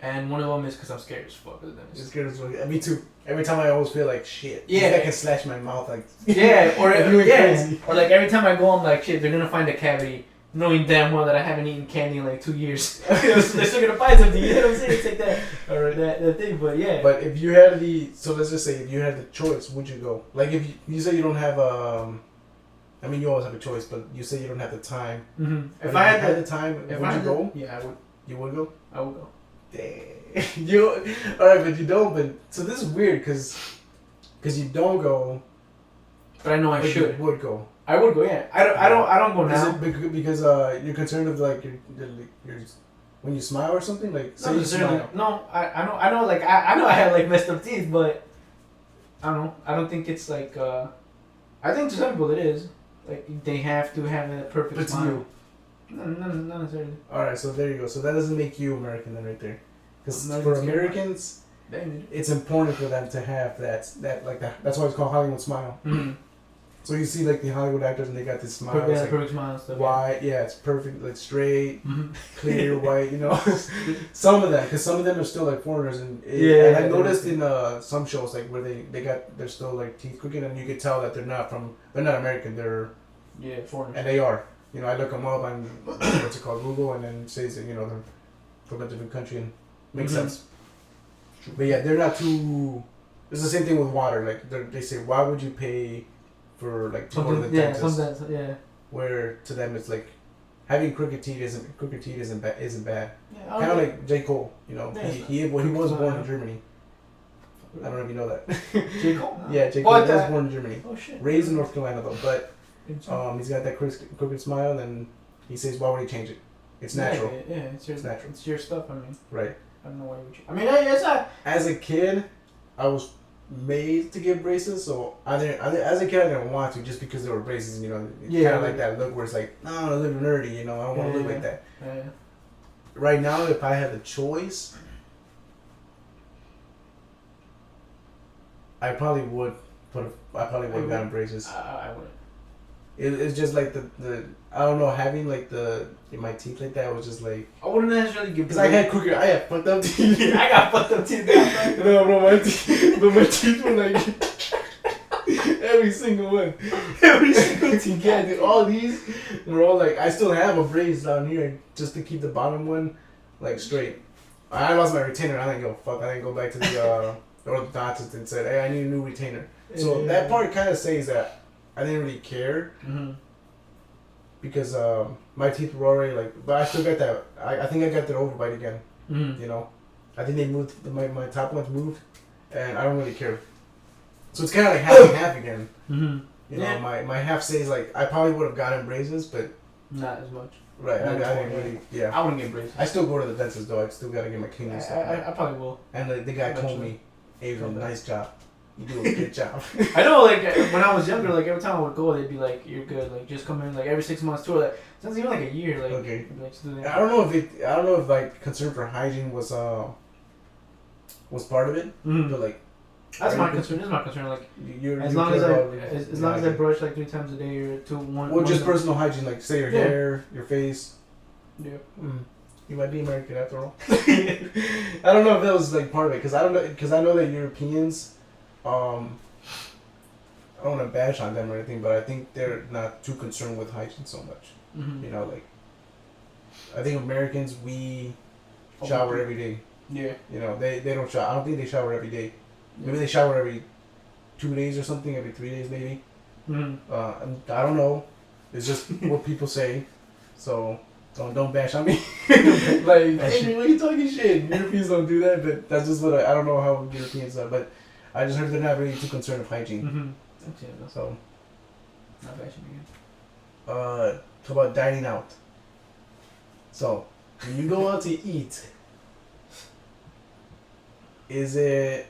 And one of them is because I'm scared as fuck of the dentist. You're scared as fuck. Me too. Every time I always feel like shit. Yeah. I can slash my mouth like. Yeah, or crazy. or like every time I go, I'm like shit. They're gonna find a cavity, knowing damn well that I haven't eaten candy in like 2 years. So they're still gonna find something. You know what I'm saying? It's like that or that thing. But yeah. But if you had so let's just say if you had the choice, would you go? Like if you say you don't have I mean you always have a choice, but you say you don't have the time. Mm-hmm. If I had the time, would you go? Yeah, I would. You would go? I would go. Dang. You alright, but you don't. But so this is weird because you don't go. But I know I should. You would go. I would go. Yeah. I don't go now. Is it because you're concerned of like your when you smile or something like say you smile? No, I know like I know I have like messed up teeth, but I don't know. I don't think it's like I think to some people it is like they have to have a perfect but smile. to you. No, not necessarily. All right, so there you go. So that doesn't make you American then, right there. Because No, for it's Americans, it's important for them to have that like that. That's why it's called Hollywood smile. Mm-hmm. So you see like the Hollywood actors and they got this smile. Perfect, like, perfect smile and stuff. wide, yeah, it's perfect, like straight, Mm-hmm. clear, white. You know, some of them, because some of them are still like foreigners, and Yeah, I noticed in some shows like where they're still like teeth crooked, and you can tell that they're not American. They're foreigners. and they are. You know, I look them up on what's it called, Google, and then it says that they're from a different country, and makes sense. But yeah, they're not too. It's the same thing with water. Like they say, why would you pay for like to go to the dentist? Sometimes, yeah. Where to them it's like having crooked teeth isn't bad. Yeah, Kind of like J. Cole. You know, Yeah, he was born in Germany. I don't know if you know that. J. Cole? Yeah, J. Cole was born in Germany. Oh shit. Raised in North Carolina though, but he's got that crooked smile, and he says, why would he change it? It's natural. Yeah, it's natural. It's your stuff. I mean, Right. I don't know why you would. I mean, it's not. As a kid, I was made to get braces, so as a kid I didn't want to just because there were braces. You know, kind of like that look where it's like, no, I want to live nerdy. You know, I don't want to look like that. Yeah. Right now, if I had the choice, I probably would have gotten braces. I wouldn't. It's just like the I don't know, having like in my teeth like that was just like I wouldn't necessarily give. Because I had fucked up teeth. I got fucked up teeth. No, bro, my teeth were like every single one. Every single teeth. Yeah, dude, all these were all like, I still have a brace down here just to keep the bottom one like straight. I lost my retainer. I didn't go fuck. I didn't go back to the orthodontist and said, hey, I need a new retainer. So that part kind of says that I didn't really care. Mm-hmm. Because my teeth were already like, but I still got that. I think I got that overbite again. Mm-hmm. You know, I think they moved my top ones moved, and I don't really care. So it's kind of like half and half again. Mm-hmm. You know, my half says like I probably would have gotten braces, but not as much. Right, I didn't really. Yeah, I wouldn't get braces. I still go to the dentist though. I still gotta get my cleaning stuff. I probably will. And the guy told me, "Adrian, nice job. You do a good job." I know, like when I was younger, like every time I would go, they'd be like, "You're good. Like just come in like every 6 months tour." Like it's even like a year. Like okay. Like, I don't know if like concern for hygiene was part of it, mm-hmm. but like. That's my concern. That's my concern. Like as you long care as long as I brush like 3 times a day or one. Well, just personal hygiene, like say your hair, your face. Yeah. You might be American after all. I don't know if that was like part of it, because I know that Europeans, I don't want to bash on them or anything, but I think they're not too concerned with hygiene so much. Mm-hmm. You know, like I think Americans, we shower every day. Yeah. You know, they don't shower. I don't think they shower every day. Maybe they shower every 2 days or something, every 3 days maybe. Mm-hmm. I don't know. It's just what people say. So don't bash on me. Like, hey, why are you talking shit? Europeans don't do that, but that's just what I don't know how Europeans are. But I just heard they're not really too concerned with hygiene. Okay, that's So, not fashion again. talk about dining out. So, when you go out to eat, is it,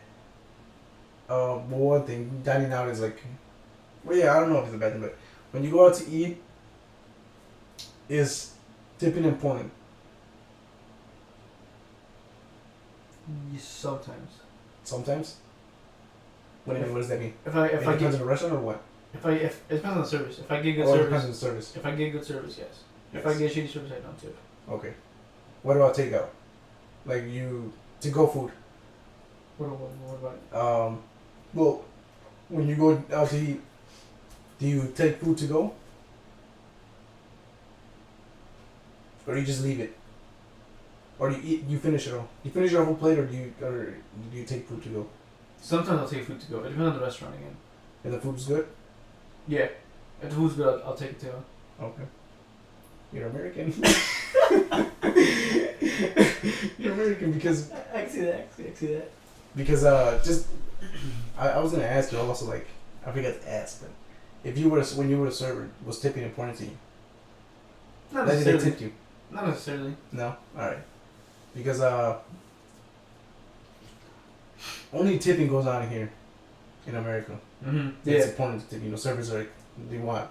well, one thing, dining out is like, well, yeah, I don't know if it's a bad thing, but when you go out to eat, is tipping important? Sometimes. Sometimes? What do you mean? What does that mean? If It I depends get on the restaurant or what? if it depends on the service. If I get good Or it depends service, on the service. if I get good service, yes. If Yes. I get shitty service, I don't tip. Okay. What about takeout? Like you to go food. What about it? Well, when you go out to eat, do you take food to go? Or do you just leave it? Or do you finish it all? You finish your whole plate, or do you take food to go? Sometimes I'll take food to go. It depends on the restaurant again. If the food's good? Yeah. If the food's good, I'll take it to go. Okay. You're American. You're American because I can see that. I can see that. because just I was gonna ask you also, like, I forgot to ask, but if you were when you were a server, was tipping important to you? Not That they necessarily. tipped you? Not necessarily. No. All right. Because only tipping goes on here in America. Mm-hmm. It's Yeah. important to tip. Servers are they want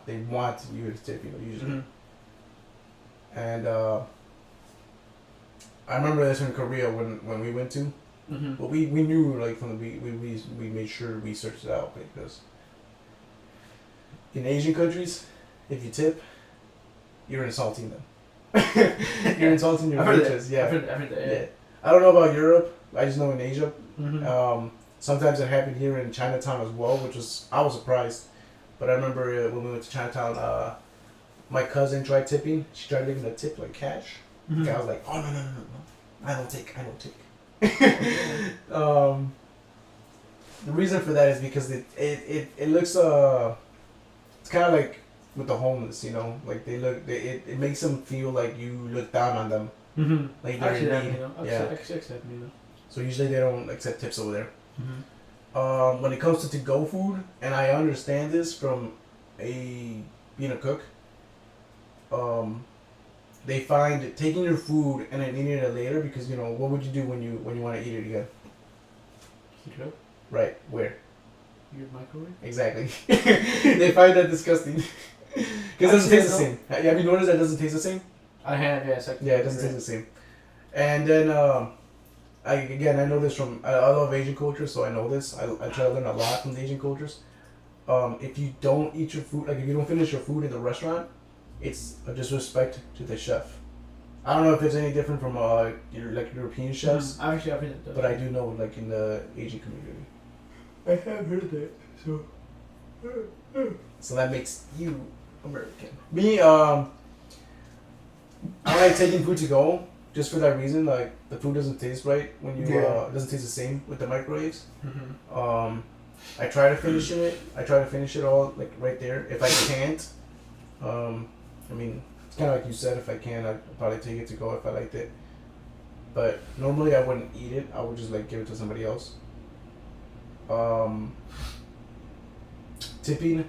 you to tip. Usually. Mm-hmm. And I remember this in Korea when we went to. Mm-hmm. But we knew, like, from the we made sure we searched it out, because in Asian countries, if you tip, you're insulting them. You're insulting your waiters. Yeah. I've heard that. Yeah. I don't know about Europe. I just know in Asia. Mm-hmm. Sometimes it happened here in Chinatown as well, I was surprised. But I remember when we went to Chinatown, my cousin tried tipping. She tried leaving a tip, like, cash. Mm-hmm. I was like, oh, no, I don't take. The reason for that is because it looks it's kind of like with the homeless, like it makes them feel like you look down on them, Mm-hmm. like they're Actually, in need. Yeah. accept me though. So usually they don't accept tips over there. Mm-hmm. When it comes to go food, and I understand this from being a cook, they find taking your food and then eating it later, because what would you do when you want to eat it again? Heat it up. Right, where? Your microwave. Exactly. They find that disgusting. Because it doesn't taste the same. Have you noticed that it doesn't taste the same? I have, yes. Yeah, it doesn't taste the same. And then, I know this from, I love Asian culture, so I know this. I try to learn a lot from the Asian cultures. If you don't eat your food, like if you don't finish your food in the restaurant, it's a disrespect to the chef. I don't know if it's any different from European chefs, I've heard that. but I do know, like, in the Asian community. I have heard that. So that makes you American. Me, I like taking food to go just for that reason. Like, the food doesn't taste right when you it doesn't taste the same with the microwaves. Mm-hmm. I try to finish it. I try to finish it all, like, right there. If I can't, I mean, it's kind of like you said. If I can, I'd probably take it to go if I liked it. But normally I wouldn't eat it. I would just, like, give it to somebody else. Tipping.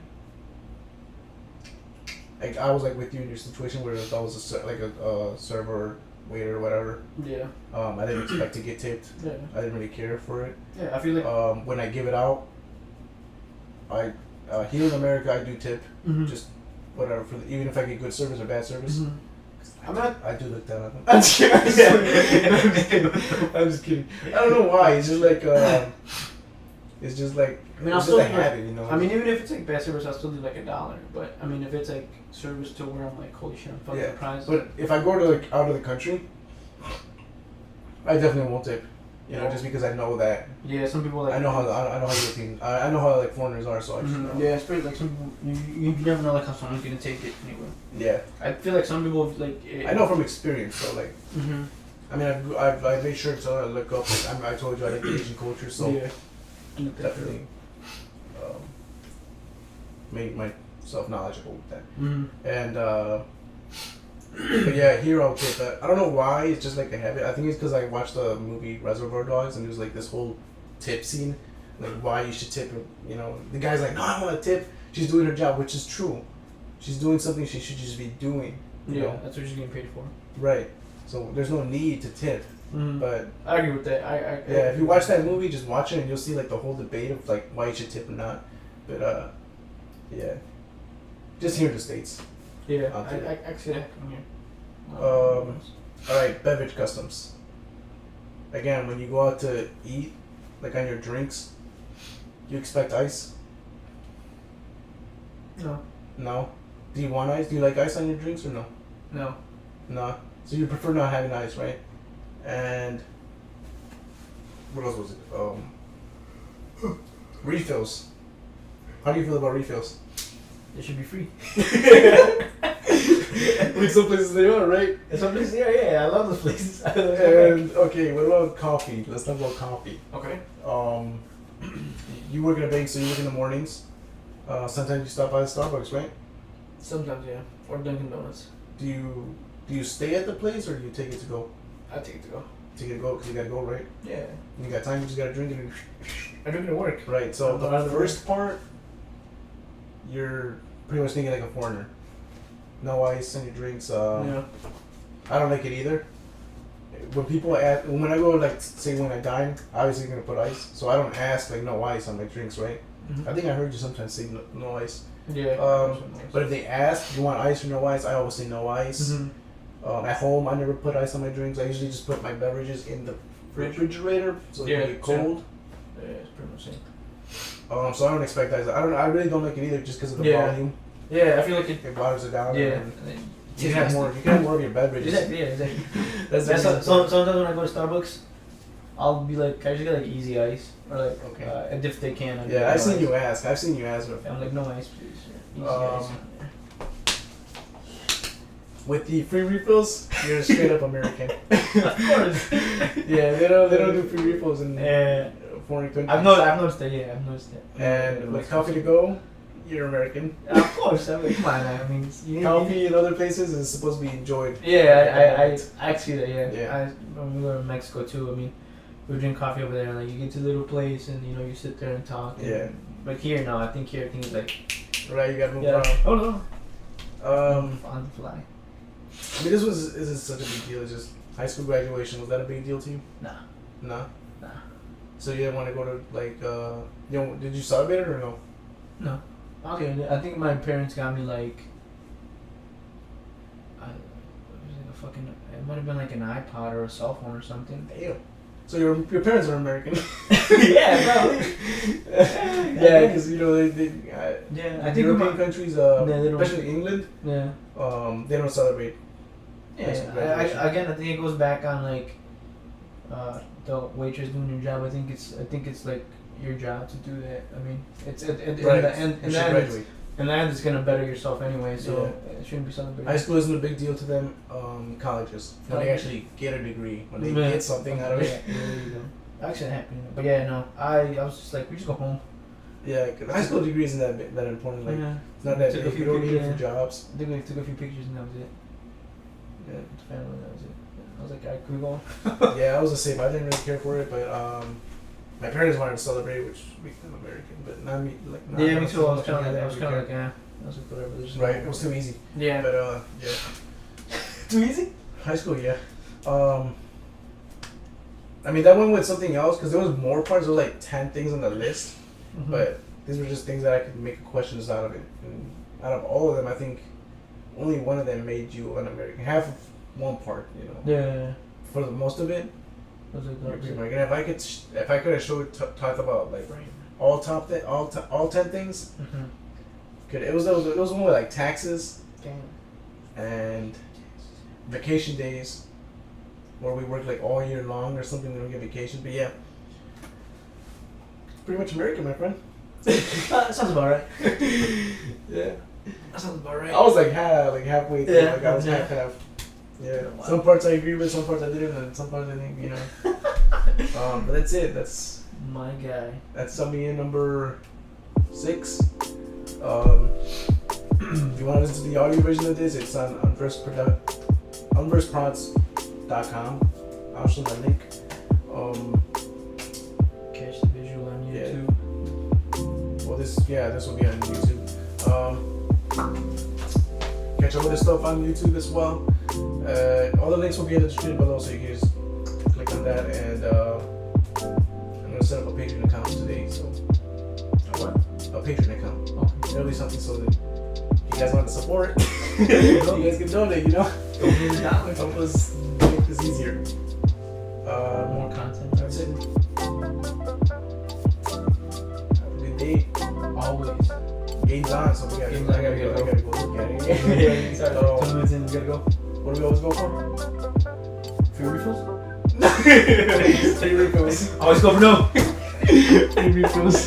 Like, I was, like, with you in your situation where that was a server, waiter, or whatever. Yeah. I didn't expect to get tipped. Yeah. I didn't really care for it. Yeah, I feel like. When I give it out, I here in America I do tip. Mm-hmm. Just whatever even if I get good service or bad service. Mm-hmm. I do look down on them. I'm just kidding. I'm just kidding. I don't know why. It's just like it's just like I mean, I'll it's still just a do, like, habit, I mean, even if it's like bad service, I'll still do like $1. But I mean, if it's like service to where I'm like, holy shit, I'm fucking surprised. But if I go to, like, out of the country, I definitely won't tip. Just because I know that. Yeah, some people like. I know how European. I know how, like, foreigners are, so I just know. Yeah, it's pretty like some people. You never know like how someone's gonna take it anyway. Yeah. I feel like some people like. I know from experience, so, like. Mm-hmm. I mean, I've made sure to look up. Like, I told you I like the Asian culture, so Yeah. definitely made myself knowledgeable with that. Mm-hmm. And but yeah, here I'll tip that. I don't know why. It's just like a habit. I think it's because I watched the movie Reservoir Dogs, and there's like this whole tip scene like why you should tip. You know, the guy's like, no, I want to tip. She's doing her job, which is true. She's doing something she should just be doing. You know? That's what she's getting paid for. Right. So there's no need to tip. Mm-hmm. But I agree with that. If you watch that movie, just watch it and you'll see like the whole debate of like why you should tip or not. But yeah, just here in the States. Yeah, I see that from here. All right, beverage customs. Again, when you go out to eat, like on your drinks, you expect ice? No. No. Do you want ice? Do you like ice on your drinks or no? No. No. So you prefer not having ice, right? And what else was it? Refills. How do you feel about refills? They should be free. Like some places they are, right? Some places, yeah, I love those places. And okay, what about coffee? Let's talk about coffee. Okay. You work in a bank, so you work in the mornings. Sometimes you stop by Starbucks, right? Sometimes, yeah. Or Dunkin' Donuts. Do you stay at the place or do you take it to go? I take it to go. Take it to go because you gotta go, right? Yeah. You got time, you just gotta drink it. I drink it at work. Right. So the first part, you're pretty much thinking like a foreigner. No ice in your drinks. Yeah. I don't like it either. When I go, like, say when I dine, obviously you're gonna put ice. So I don't ask like no ice on my drinks, right? Mm-hmm. I think I heard you sometimes say no ice. Yeah. But if they ask, you want ice or no ice, I always say no ice. Mm-hmm. At home, I never put ice on my drinks. I usually just put my beverages in the refrigerator so they can get cold. Yeah, it's pretty much the same. So I don't expect ice. I really don't like it either, just because of the volume. Yeah, I feel like it waters it down. Yeah. And you can have more. You can have more of your beverages. Exactly. That's sometimes when I go to Starbucks, I'll be like, can I just get like easy ice or like okay. And if they can. I've seen you ask. I'm like, no ice, please. Easy ice. With the free refills, you're a straight up American. Of course. Yeah, they don't do free refills in foreign countries. I've noticed that. Yeah, I've noticed that. And with coffee to go, you're American. Of course. I mean, come on. I mean, coffee in other places is supposed to be enjoyed. Yeah, I see that. Yeah. Yeah. When we were in Mexico too, I mean, we drink coffee over there. And, like, you get to a little place and you sit there and talk. And, yeah. But here, no, I think here things like. Right, you gotta move around. Oh no. On the fly. I mean, this isn't such a big deal. It's just high school graduation. Was that a big deal to you? Nah. So you didn't want to go to like did you celebrate it or no? No. Okay, I think my parents got me like. It might have been like an iPod or a cell phone or something. Damn. So your parents are American. Yeah, probably. Yeah, because they I think European countries, especially England. Yeah. They don't celebrate. Yeah, I think it goes back on like the waitress doing your job. I think it's like your job to do that. I mean, it's right. And then it's gonna better yourself anyway, so it shouldn't be something big. High school isn't a big deal to them. Colleges, when they actually get a degree, when they get something out of it. Yeah, there you go. Actually, happening. But yeah, no, I was just like, we just go home. Yeah, cause high school degree isn't that important. Like, it's not that big. You don't need it for jobs. I think we took a few pictures and that was it. Yeah, with the family, that was it. I was like, alright, can we go? Yeah, I was the same. I didn't really care for it, but my parents wanted to celebrate, which makes them American, but not me. Like, not yeah, me too. I was kind of like, I was like, whatever. Right, it was too easy. Yeah. But yeah. Too easy? High school, yeah. I mean, that went with something else because there was more parts. There was like 10 things on the list, but these were just things that I could make questions out of it. And out of all of them, I think only one of them made you an American. Half of one part, Yeah. For the most of it, you're American. If I could have talked about like all 10 things. It was one with like taxes. And vacation days, where we work like all year long or something. We don't get vacation, but yeah, pretty much American, my friend. That sounds about right. Yeah, that sounds about right. I was like halfway through. Yeah, like I was half. Yeah, wow. Some parts I agree with, some parts I didn't, and some parts I think but that's it. That's my guy. That's summing number 6. If you want to listen to the audio version of this, it's on unverseprods.com. I'll show my link. Catch the visual on YouTube. Yeah. this will be on YouTube. Catch up with this stuff on YouTube as well. All the links will be in the description below, so you can just click on that. And I'm gonna set up a Patreon account today. So What? a Patreon account. Okay. It'll be something so that you guys want to support. You guys can donate. $1 help us make this easier. More content. That's it. Have a good day. Always. Game's on, so I gotta go look at it. Sorry, 2 minutes in, we gotta go. What do we always go for? Free refills? 3 refills. Always go for no. 3 refills.